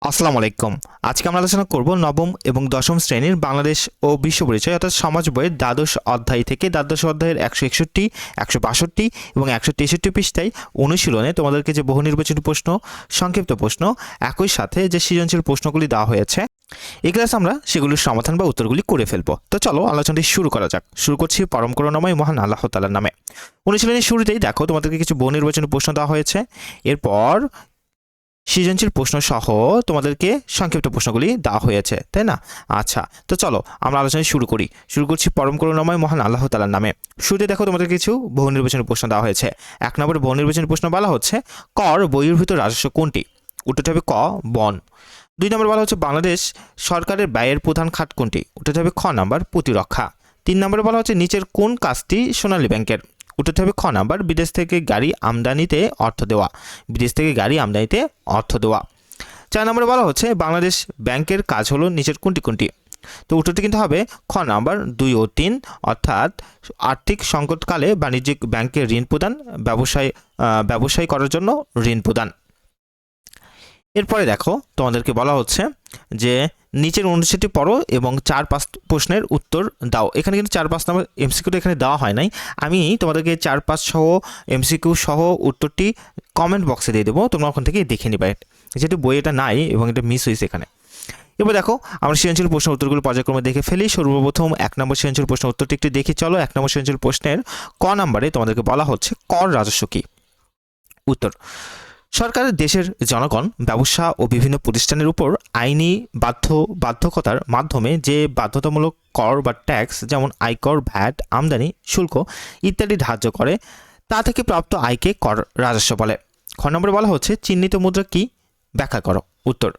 আসসালামু আলাইকুম। আজকে আমরা আলোচনা করব নবম এবং দশম শ্রেণীর বাংলাদেশ ও বিশ্ব পরিচয় অর্থাৎ সমাজ বইয়ের দ্বাদশ অধ্যায় থেকে দ্বাদশ অধ্যায়ের 161, 162 এবং 163 পৃষ্ঠায় অনুশীলনে তোমাদেরকে যে বহু নির্বাচনী প্রশ্ন, সংক্ষিপ্ত প্রশ্ন, একই সাথে যে সৃজনশীল প্রশ্নগুলি দেওয়া হয়েছে, এই ক্লাসে আমরা সেগুলির সমাধান বা উত্তরগুলি করে ফেলবো। তো চলো আলোচনাটি শুরু করা যাক। শুরু করছি পরম করুণাময় মহান আল্লাহ তাআলার নামে। অনুশীলনের শুরুতেই দেখো তোমাদেরকে কিছু বহু নির্বাচনী প্রশ্ন দেওয়া হয়েছে, এরপর সৃজনশীল প্রশ্ন সহ তোমাদেরকে সংক্ষিপ্ত প্রশ্নগুলি দেওয়া হয়েছে, তাই না? আচ্ছা, তো চলো আমরা আলোচনা শুরু করছি পরম করুণাময় মহান আল্লাহ তাআলার নামে। শুরুতে দেখো তোমাদের কিছু বহু নির্বাচনী প্রশ্ন দেওয়া হয়েছে। 1 নম্বরে বহু নির্বাচনী প্রশ্ন বলা হচ্ছে কর বহির্ভূত রাজস্ব কোনটি? উত্তরটি হবে ক, বন। 2 নম্বর বলা হচ্ছে বাংলাদেশ সরকারের ব্যয়ের প্রধান খাত কোনটি? উত্তরটি হবে খ নাম্বার, প্রতিরক্ষা। 3 নম্বরে বলা হচ্ছে নিচের কোন কাজটি সোনালী ব্যাংকের? উত্তরটি হবে খ নাম্বার, বিদেশ থেকে গাড়ি আমদানিতে অর্থ দেওয়া। 4 নম্বরে বলা হচ্ছে বাংলাদেশ ব্যাংকের কাজ হলো নিচের কোনটি কোনটি? তো উত্তরটি কিন্তু হবে খ নাম্বার 2 ও 3, অর্থাৎ আর্থিক সংকটকালে বাণিজ্যিক ব্যাংকে ঋণ প্রদান, ব্যবসায় করার জন্য ঋণ প্রদান। এরপরে দেখো তোমাদেরকে বলা হচ্ছে যে নিচের অনুচ্ছেদটি পড়ো এবং 4-5 প্রশ্নের উত্তর দাও। এখানে কিন্তু 4-5 নম্বর এমসিকিউটা এখানে দেওয়া হয় নাই, আমি তোমাদেরকে 4-5 সহ এমসিকিউ সহ উত্তরটি কমেন্ট বক্সে দিয়ে দেবো, তোমরা ওখান থেকে দেখে নিবে, যেহেতু বই এটা নাই এবং এটা মিস হয়েছে এখানে। এবার দেখো আমরা সৃজনশীল প্রশ্নের উত্তরগুলো পর্যায়ক্রমে দেখে ফেলি। সর্বপ্রথম 1 নম্বর সৃজনশীল প্রশ্নের উত্তরটি একটু দেখি চলো। 1 নম্বর সৃজনশীল প্রশ্নের ক নম্বরে তোমাদেরকে বলা হচ্ছে কর রাজস্ব কি? উত্তর: সরকারের দেশের জনগণ, ব্যবসা ও বিভিন্ন প্রতিষ্ঠানের উপর আইনি বাধ্যকতার মাধ্যমে যে বাধ্যতামূলক কর বা ট্যাক্স, যেমন আয়কর, ভ্যাট, আমদানি শুল্ক ইত্যাদি ধার্য করে, তা থেকে প্রাপ্ত আয়কে কর রাজস্ব বলে। খ নম্বরে বলা হচ্ছে চিহ্নিত মুদ্রা কি? ব্যাখ্যা করো। উত্তর: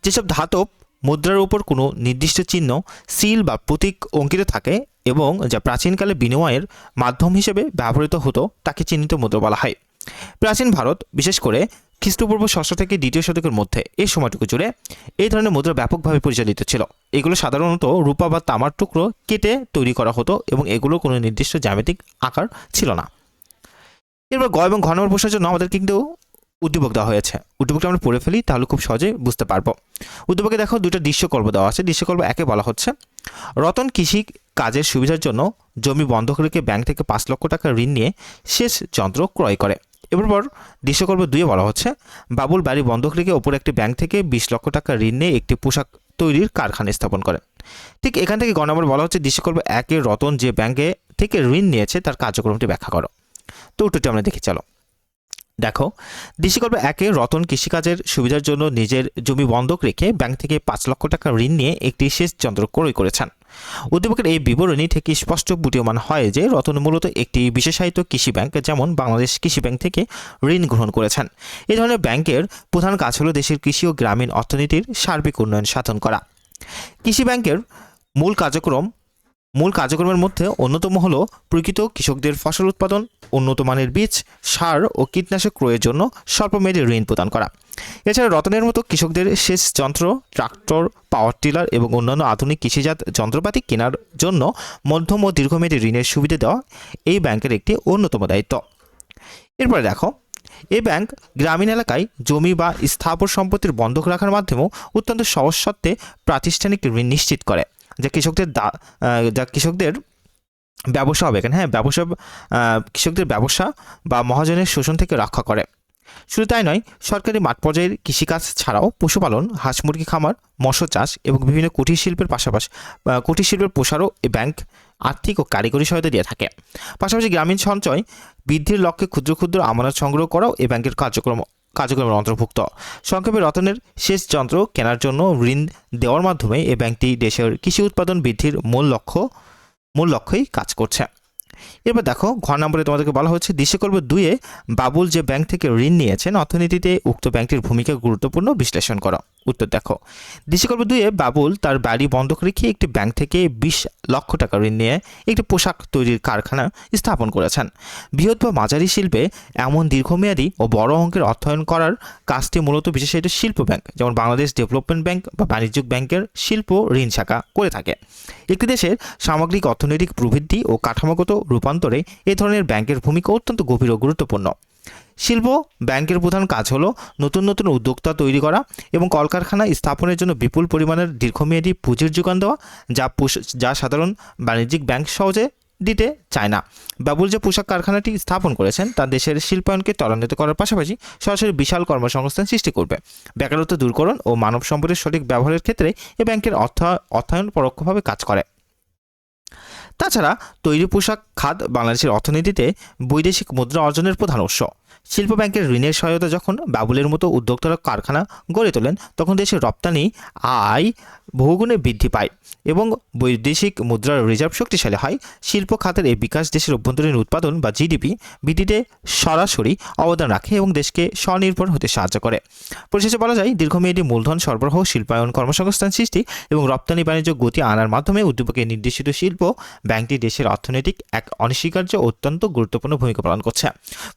যেসব ধাতব মুদ্রার উপর কোনো নির্দিষ্ট চিহ্ন, সিল বা প্রতীক অঙ্কিত থাকে এবং যা প্রাচীনকালে বিনিময়ের মাধ্যম হিসেবে ব্যবহৃত হতো তাকে চিহ্নিত মুদ্রা বলা হয়। প্রাচীন ভারত, বিশেষ করে খ্রিস্টপূর্ব 6শ থেকে 2য় শতকের মধ্যে এই সময়টুকু জুড়ে এই ধরনের মুদ্রা ব্যাপকভাবে পরিচালিত ছিল। এগুলো সাধারণত রূপা বা তামার টুকরো কেটে তৈরি করা হতো এবং এগুলো কোনো নির্দিষ্ট জ্যামিতিক আকার ছিল না। এরপর গ এবং ঘ নম্বর প্রশ্নের জন্য আমাদের কিন্তু উদ্দীপক দেওয়া হয়েছে। উদ্দীপকটা আমরা পড়ে ফেলি, তাহলে খুব সহজে বুঝতে পারবো। উদ্দীপকে দেখো দুটো দৃশ্যকল্প দেওয়া আছে। দৃশ্যকল্প 1-এ বলা হচ্ছে রতন কৃষি কাজের সুবিধার জন্য জমি বন্ধক রেখে ব্যাংক থেকে 5 লক্ষ টাকা ঋণ নিয়ে সেচ যন্ত্র ক্রয় করে। এরপর দৃশ্যকল্প 2-এ বলা হচ্ছে বাবুল বাড়ি বন্ধক রেখে ওপর একটি ব্যাংক থেকে 20 লক্ষ টাকা ঋণ নিয়ে একটি পোশাক তৈরির কারখানা স্থাপন করেন। ঠিক এখান থেকে গ নম্বর বলা হচ্ছে দৃশ্যকল্প 1-এ রতন যে ব্যাংকে থেকে ঋণ নিয়েছে তার কার্যক্রমটি ব্যাখ্যা করো। তো উত্তরটি আমরা দেখি চলো। দেখো, দৃশ্যকল্প 1-এ রতন কৃষিকাজের সুবিধার জন্য নিজের জমি বন্ধক রেখে ব্যাংক থেকে 5 লক্ষ টাকা ঋণ নিয়ে একটি সেচ যন্ত্র ক্রয় করেছেন। উদ্দীপকের এই বিবরণী থেকে স্পষ্ট বুঝিয়মান হয় যে রতন মূলত একটি বিশেষায়িত কৃষি ব্যাংক, যেমন বাংলাদেশ কৃষি ব্যাংক থেকে ঋণ গ্রহণ করেছেন। এই ধরনের ব্যাংকের প্রধান কাজ হলো দেশের কৃষি ও গ্রামীণ অর্থনীতির সার্বিক উন্নয়ন সাধন করা। কৃষি ব্যাংকের মূল কার্যক্রমের মধ্যে অন্যতম হলো প্রকৃত কৃষকদের ফসল উৎপাদন, উন্নত মানের বীজ, সার ও কীটনাশক ক্রয়ের জন্য স্বল্পমেয়াদী ঋণ প্রদান করা। এছাড়া রতনের মতো কৃষকদের সেচ যন্ত্র, ট্রাক্টর, পাওয়ার টিলার এবং অন্যান্য আধুনিক কৃষিজাত যন্ত্রপাতি কেনার জন্য মধ্যম ও দীর্ঘমেয়াদী ঋণের সুবিধা দেওয়া এই ব্যাংকের একটি অন্যতম দায়িত্ব। এরপরে দেখো, এই ব্যাংক গ্রামীণ এলাকায় জমি বা স্থাবর সম্পত্তির বন্ধক রাখার মাধ্যমেও অত্যন্ত সহজ শর্তে প্রাতিষ্ঠানিক ঋণ নিশ্চিত করে, যা কৃষকদের ব্যবসা হবে এখানে, হ্যাঁ, কৃষকদের ব্যবসা বা মহাজনের শোষণ থেকে রক্ষা করে। শুধু তাই নয়, সরকারি মাঠ পর্যায়ের কৃষিকাজ ছাড়াও পশুপালন, হাঁস মুরগি খামার, মৎস্য চাষ এবং বিভিন্ন কুটির শিল্পের প্রসারও এই ব্যাংক আর্থিক ও কারিগরি সহায়তা দিয়ে থাকে। পাশাপাশি গ্রামীণ সঞ্চয় বৃদ্ধির লক্ষ্যে ক্ষুদ্র ক্ষুদ্র আমানত সংগ্রহ করাও এই ব্যাংকের কার্যক্রমের অন্তর্ভুক্ত। সংক্ষেপে রতনের সেচ যন্ত্র কেনার জন্য ঋণ দেওয়ার মাধ্যমে এই ব্যাংকটি দেশের কৃষি উৎপাদন বৃদ্ধির মূল লক্ষ্যেই কাজ করছে। এরপর দেখো, ঘ নম্বরে তোমাদেরকে বলা হচ্ছে দৃশ্যকল্প 2-এ বাবুল যে ব্যাংক থেকে ঋণ নিয়েছেন অর্থনীতিতে উক্ত ব্যাংকটির ভূমিকা গুরুত্বপূর্ণ বিশ্লেষণ করো। উত্তর দেখো, দৃশ্যকল্প 2-এ বাবুল তার বাড়ি বন্ধক রেখে একটি ব্যাংক থেকে 20 লক্ষ টাকা ঋণ নিয়ে একটি পোশাক তৈরির কারখানা স্থাপন করেছেন। বৃহৎ বা মাঝারি শিল্পে এমন দীর্ঘমেয়াদী ও বড় অঙ্কের অর্থায়ন করার কাজটি মূলত বিশেষায়িত শিল্প ব্যাংক, যেমন বাংলাদেশ ডেভেলপমেন্ট ব্যাংক বা বাণিজ্যিক ব্যাংকের শিল্প ঋণ শাখা করে থাকে। একটি দেশের সামগ্রিক অর্থনৈতিক প্রবৃদ্ধি ও কাঠামোগত রূপান্তরে এ ধরনের ব্যাংকের ভূমিকা অত্যন্ত গভীর ও গুরুত্বপূর্ণ। শিল্প ব্যাংকের প্রধান কাজ হলো নতুন নতুন উদ্যোক্তা তৈরি করা এবং কলকারখানা স্থাপনের জন্য বিপুল পরিমাণের দীর্ঘমেয়াদী পুঁজির যোগান দেওয়া, যা সাধারণ বাণিজ্যিক ব্যাংক সহজে দিতে চায় না। বাবুল যে পোশাক কারখানাটি স্থাপন করেছেন তা দেশের শিল্পায়নকে ত্বরান্বিত করার পাশাপাশি সরাসরি বিশাল কর্মসংস্থান সৃষ্টি করবে। বেকারত্ব দূরকরণ ও মানব সম্পদের সঠিক ব্যবহারের ক্ষেত্রে এই ব্যাংকের অর্থায়ন পরোক্ষভাবে কাজ করে। তাছাড়া তৈরি পোশাক খাত বাংলাদেশের অর্থনীতিতে বৈদেশিক মুদ্রা অর্জনের প্রধান উৎস। শিল্প ব্যাংকের ঋণের সহায়তা যখন বাবুলের মতো উদ্যোক্তারা কারখানা গড়ে তোলেন, তখন দেশের রপ্তানি আয় বহুগুণে বৃদ্ধি পায় এবং বৈদেশিক মুদ্রার রিজার্ভ শক্তিশালী হয়। শিল্প খাতের এই বিকাশ দেশের অভ্যন্তরীণ উৎপাদন বা জিডিপি বৃদ্ধিতে সরাসরি অবদান রাখে এবং দেশকে স্বনির্ভর হতে সাহায্য করে। পরিশেষে বলা যায়, দীর্ঘমেয়াদী মূলধন সরবরাহ, শিল্পায়ন, কর্মসংস্থান সৃষ্টি এবং রপ্তানি বাণিজ্য গতি আনার মাধ্যমে উদ্যোগের নির্দেশিত শিল্প ব্যাংকটি দেশের অর্থনৈতিক এক অনস্বীকার্য অত্যন্ত গুরুত্বপূর্ণ ভূমিকা পালন করছে।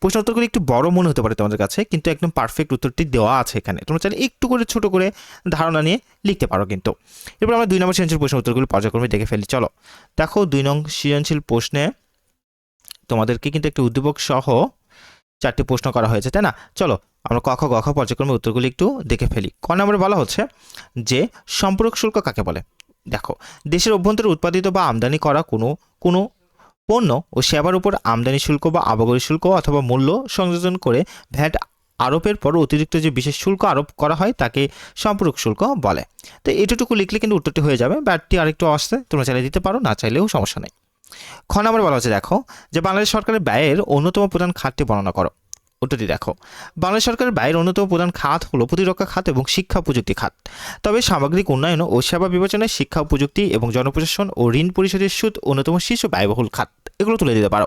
প্রশ্ন উত্তরগুলি একটু বড় মনে হতে পারে তোমাদের কাছে, কিন্তু একদম পারফেক্ট উত্তরটি দেওয়া আছে এখানে। তোমরা চাইলে একটু করে ছোট করে ধারণা নিয়ে লিখতে পারো কিন্তু। এরপর আমরা 2 নম্বর সৃজনশীল প্রশ্ন উত্তরগুলি পর্যায়ক্রমে দেখে ফেলি। চলো দেখো, 2 নং সৃজনশীল প্রশ্নে তোমাদেরকে কিন্তু একটি উদ্দীপক সহ 4টি প্রশ্ন করা হয়েছে, তাই না? চলো আমরা ক খ গ খ পর্যায়ক্রমে উত্তরগুলি একটু দেখে ফেলি। ক নম্বরে বলা হচ্ছে যে সম্পূরক শুল্ক কাকে বলে। দেখো, দেশের অভ্যন্তরে উৎপাদিত বা আমদানি করা কোনো পণ্য ও সেবার উপর আমদানি শুল্ক বা আবগারি শুল্ক অথবা মূল্য সংযোজন করে ভ্যাট আরোপের পর অতিরিক্ত যে বিশেষ শুল্ক আরোপ করা হয় তাকে সম্পূরক শুল্ক বলে। তো এটুকু লিখলে কিন্তু উত্তরটি হয়ে যাবে। ব্যাটটি আরেকটু আসছে, তোমরা চাইলে দিতে পারো, না চাইলেও সমস্যা নেই। খ নম্বরে বলা হচ্ছে দেখো, যে বাংলাদেশ সরকারের ব্যয়ের অন্যতম প্রধান খাতটি বর্ণনা করো। উত্তরটি দেখো, বাংলাদেশ সরকারের ব্যয়ের অন্যতম প্রধান খাত হলো প্রতিরক্ষা খাত এবং শিক্ষা প্রযুক্তি খাত। তবে সামগ্রিক উন্নয়ন ও সেবা বিবেচনায় শিক্ষা প্রযুক্তি এবং জনপ্রশাসন ও ঋণ পরিশোধের সুদ অন্যতম শীর্ষ ব্যয়বহুল খাত, এগুলো তুলে দিতে পারো।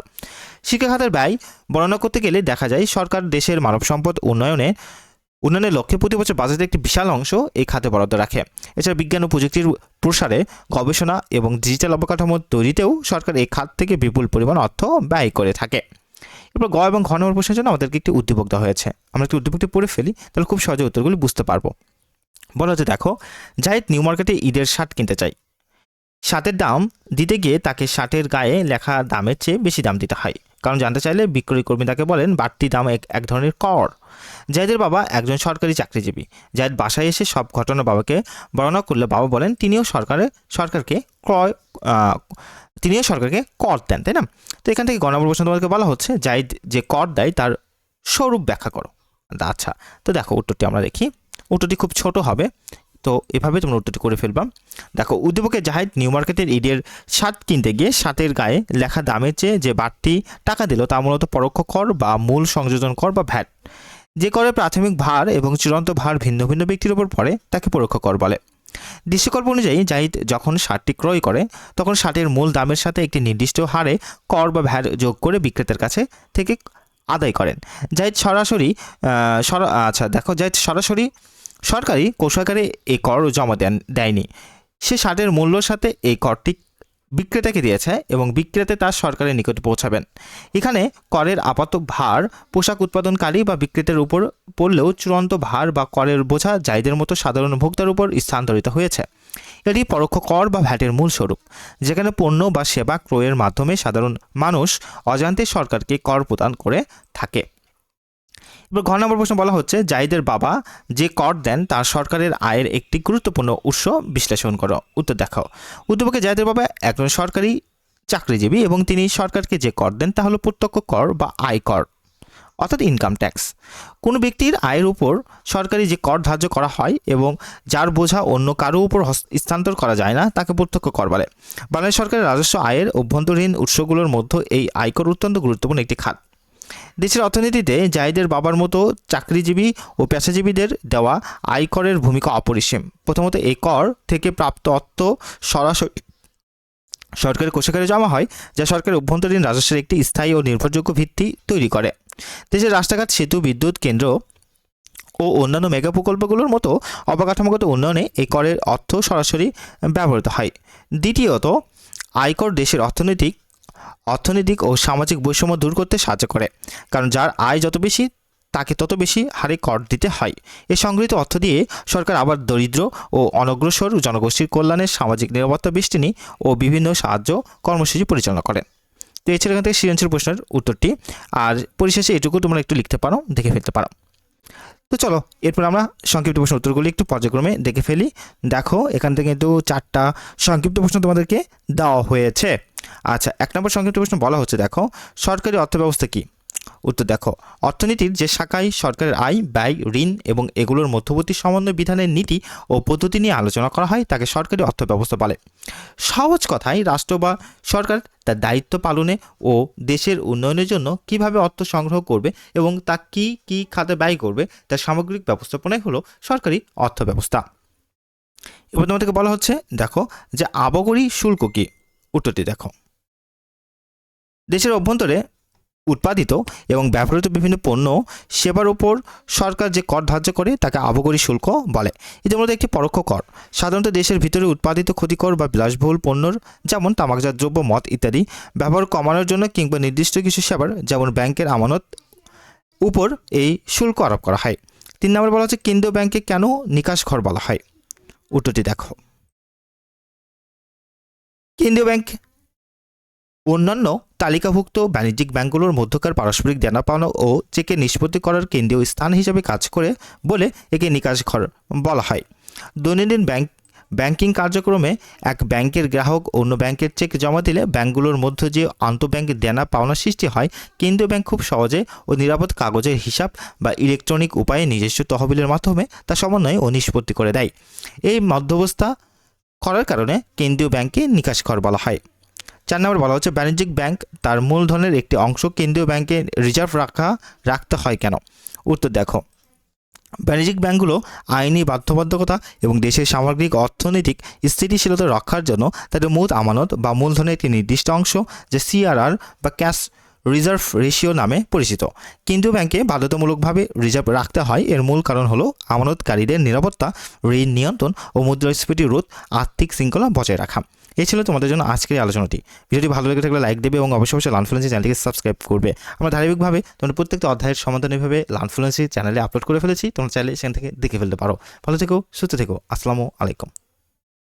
শিক্ষা খাতের ব্যয় বর্ণনা করতে গেলে দেখা যায়, সরকার দেশের মানব সম্পদ উন্নয়নের লক্ষ্যে প্রতি বছর বাজেটের একটি বিশাল অংশ এই খাতে বরাদ্দ রাখে। এছাড়া বিজ্ঞান ও প্রযুক্তির প্রসারে, গবেষণা এবং ডিজিটাল অবকাঠামো তৈরিতেও সরকার এই খাত থেকে বিপুল পরিমাণ অর্থ ব্যয় করে থাকে। এরপর গ এবং ঘ নম্বর প্রশ্নের জন্য আমাদেরকে একটি উদ্দীপক দেওয়া হয়েছে। আমরা একটি উদ্দীপকটি পড়ে ফেলি, তাহলে খুব সহজে উত্তরগুলি বুঝতে পারবো। বলা হচ্ছে দেখো, জাহিদ নিউ মার্কেটে ঈদের শার্ট কিনতে চাই। শার্টের দাম দিতে গিয়ে তাকে শার্টের গায়ে লেখা দামের চেয়ে বেশি দাম দিতে হয়। কারণ জানতে চাইলে বিক্রয় কর্মী তাকে বলেন বাড়তি দাম এক ধরনের কর। জাহিদের বাবা একজন সরকারি চাকরিজীবী। জাহিদ বাসায় এসে সব ঘটনা বাবাকে বর্ণনা করলে বাবা বলেন তিনিও সরকারকে কর দেন, তাই না? তো এখান থেকে গ নম্বর প্রশ্ন তোমাদেরকে বলা হচ্ছে জাহিদ যে কর দেয় তার স্বরূপ ব্যাখ্যা করো। আচ্ছা, তো দেখো উত্তরটি আমরা দেখি। উত্তরটি খুব ছোট হবে, তো এভাবে তোমরা উত্তরটি করে ফেলবা। দেখো, উদ্দীপকে জাহিদ নিউ মার্কেটের ঈদের শার্ট কিনতে গিয়ে শার্টের গায়ে লেখা দামের চেয়ে যে বাড়তি টাকা দিল তা মূলত পরোক্ষ কর বা মূল সংযোজন কর বা ভ্যাট। যে করের প্রাথমিক ভার এবং চূড়ান্ত ভার ভিন্ন ভিন্ন ব্যক্তির উপর পড়ে তাকে পরোক্ষ কর বলে। দৃশ্যকল্প অনুযায়ী জাহিদ যখন শার্টটি ক্রয় করে তখন শার্টের মূল দামের সাথে একটি নির্দিষ্ট হারে কর বা ভ্যাট যোগ করে বিক্রেতার কাছে থেকে আদায় করেন। জাহিদ সরাসরি সরকারি কোষাগারে এই কর জমা দেয়নি। সে শার্টের মূল্যর সাথে এই করটি বিক্রেতাকে দিয়েছে এবং বিক্রেতা তার সরকারের নিকট পৌঁছাবেন। এখানে করের আপাতত ভার পোশাক উৎপাদনকারী বা বিক্রেতার উপর পড়লেও চূড়ান্ত ভার বা করের বোঝা জাহিদের মতো সাধারণ ভোক্তার উপর স্থানান্তরিত হয়েছে। এটি পরোক্ষ কর বা ভ্যাটের মূল স্বরূপ, যেখানে পণ্য বা সেবা ক্রয়ের মাধ্যমে সাধারণ মানুষ অজান্তে সরকারকে কর প্রদান করে থাকে। এবার ঘ নম্বর প্রশ্ন বলা হচ্ছে জাহিদের বাবা যে কর দেন তার সরকারের আয়ের একটি গুরুত্বপূর্ণ উৎস বিশ্লেষণ করো। উত্তর দেখাও। উদ্দীপকে জাহিদের বাবা একজন সরকারি চাকরিজীবী এবং তিনি সরকারকে যে কর দেন তা হলো প্রত্যক্ষ কর বা আয়কর, অর্থাৎ ইনকাম ট্যাক্স। কোনো ব্যক্তির আয়ের উপর সরকারি যে কর ধার্য করা হয় এবং যার বোঝা অন্য কারো উপর স্থানান্তর করা যায় না তাকে প্রত্যক্ষ কর বলে। বাংলাদেশ সরকারের রাজস্ব আয়ের অভ্যন্তরীণ উৎসগুলোর মধ্যে এই আয়কর অত্যন্ত গুরুত্বপূর্ণ একটি খাত। দেশের অর্থনীতিতে জাহিদের বাবার মতো চাকরিজীবী ও পেশাজীবীদের দেওয়া আয়করের ভূমিকা অপরিসীম। প্রথমত, এই কর থেকে প্রাপ্ত অর্থ সরাসরি সরকারের কোষাগারে জমা হয়, যা সরকারের অভ্যন্তরীণ রাজস্বের একটি স্থায়ী ও নির্ভরযোগ্য ভিত্তি তৈরি করে। দেশের রাস্তাঘাট, সেতু, বিদ্যুৎ কেন্দ্র ও অন্যান্য মেগা প্রকল্পগুলোর মতো অবকাঠামোগত উন্নয়নে এই করের অর্থ সরাসরি ব্যবহৃত হয়। দ্বিতীয়ত, আয়কর দেশের অর্থনৈতিক ও সামাজিক বৈষম্য দূর করতে সাহায্য করে, কারণ যার আয় যত বেশি তাকে তত বেশি হারে কর দিতে হয়। এই সংগৃহীত অর্থ দিয়ে সরকার আবার দরিদ্র ও অনগ্রসর জনগোষ্ঠীর কল্যাণে সামাজিক নিরাপত্তা বেষ্টনী ও বিভিন্ন সাহায্য কর্মসূচি পরিচালনা করেন। তো এই ছিল এখান থেকে সৃজনশীল প্রশ্নের উত্তরটি। আর পরিশেষে এটুকু তোমরা একটু লিখতে পারো, দেখে ফেলতে পারো। তো চলো এরপর আমরা সংক্ষিপ্ত প্রশ্ন উত্তরগুলি একটু পর্যায়ক্রমে দেখে ফেলি। দেখো এখান থেকে কিন্তু 4টা সংক্ষিপ্ত প্রশ্ন তোমাদেরকে দেওয়া হয়েছে। আচ্ছা, 1 নম্বর সংক্ষিপ্ত প্রশ্ন বলা হচ্ছে, দেখো সরকারি অর্থব্যবস্থা কি? উত্তর দেখো, অর্থনীতির যে শাখায় সরকারের আয়, ব্যয়, ঋণ এবং এগুলোর মধ্যবর্তী সমন্বয় বিধানের নীতি ও পদ্ধতি নিয়ে আলোচনা করা হয় তাকে সরকারি অর্থব্যবস্থা বলে। সহজ কথায় রাষ্ট্র বা সরকার তার দায়িত্ব পালনে ও দেশের উন্নয়নের জন্য কিভাবে অর্থ সংগ্রহ করবে এবং তা কি কি খাতে ব্যয় করবে তার সামগ্রিক ব্যবস্থাপনাই হলো সরকারি অর্থব্যবস্থা। এবার তোমাদেরকে বলা হচ্ছে, দেখো যে আবগারি শুল্ক কি? উত্তরটি দেখো, দেশের অভ্যন্তরে উৎপাদিত এবং ব্যবহৃত বিভিন্ন পণ্য সেবার উপর সরকার যে কর ধার্য করে তাকে আবগারি শুল্ক বলে। এদের মধ্যে একটি পরোক্ষ কর। সাধারণত দেশের ভিতরে উৎপাদিত ক্ষতিকর বা বিলাসবহুল পণ্যর, যেমন তামাকজাত দ্রব্য, মদ ইত্যাদি ব্যবহার কমানোর জন্য কিংবা নির্দিষ্ট কিছু সেবার, যেমন ব্যাংকের আমানত উপর এই শুল্ক আরোপ করা হয়। 3 নম্বর বলা হচ্ছে, কেন্দ্রীয় ব্যাংকে কেন নিকাশ ঘর বলা হয়? উত্তরটি দেখো, কেন্দ্রীয় ব্যাংক অন্যান্য তালিকাভুক্ত বাণিজ্যিক ব্যাংকগুলোর মধ্যকার পারস্পরিক দেনা পাওনা ও চেকের নিষ্পত্তি করার কেন্দ্রীয় স্থান হিসেবে কাজ করে বলে একে নিকাশ ঘর বলা হয়। দৈনন্দিন ব্যাংকিং কার্যক্রমে এক ব্যাংকের গ্রাহক অন্য ব্যাংকের চেক জমা দিলে ব্যাংকগুলোর মধ্যে যে আন্তঃব্যাংক দেনা পাওনা সৃষ্টি হয়, কেন্দ্রীয় ব্যাংক খুব সহজে ও নিরাপদ কাগজের হিসাব বা ইলেকট্রনিক উপায়ে নিজস্ব তহবিলের মাধ্যমে তা সমন্বয় ও নিষ্পত্তি করে দেয়। এই মধ্যবস্থা করার কারণে কেন্দ্রীয় ব্যাংকে নিকাশ ঘর বলা হয়। 4 নম্বর বলা হচ্ছে, বাণিজ্যিক ব্যাংক তার মূলধনের একটি অংশ কেন্দ্রীয় ব্যাংকে রিজার্ভ রাখতে হয় কেন? উত্তর দেখো, বাণিজ্যিক ব্যাংকগুলো আইনি বাধ্যবাধকতা এবং দেশের সামগ্রিক অর্থনৈতিক স্থিতিশীলতা রক্ষার জন্য তাদের মূল আমানত বা মূলধনের একটি নির্দিষ্ট অংশ, যে সিআরআর বা ক্যাশ রিজার্ভ রেশিও নামে পরিচিত, কেন্দ্রীয় ব্যাংকে বাধ্যতামূলকভাবে রিজার্ভ রাখতে হয়। এর মূল কারণ হলো আমানতকারীদের নিরাপত্তা, ঋণ নিয়ন্ত্রণ ও মুদ্রাস্ফীতি রোধ, আর্থিক শৃঙ্খলা বজায় রাখা। এই ছিল তোমাদের জন্য আজকের আলোচনাটি। ভিডিওটি ভালো লেগে থাকলে লাইক দেবে এবং অবশ্যই লার্নফ্লুয়েন্সি চ্যানেলটিকে সাবস্ক্রাইব করবে। আমরা ধারাবাহিকভাবে তোমরা প্রত্যেকটা অধ্যায়ের সমাধান এভাবে লার্নফ্লুয়েন্সি চ্যানেলে আপলোড করে ফেলেছি, তোমরা চাইলে সেখান থেকে দেখে ফেলতে পারো। ভালো থেকো, সুস্থ থেকো, আসসালামু আলাইকুম।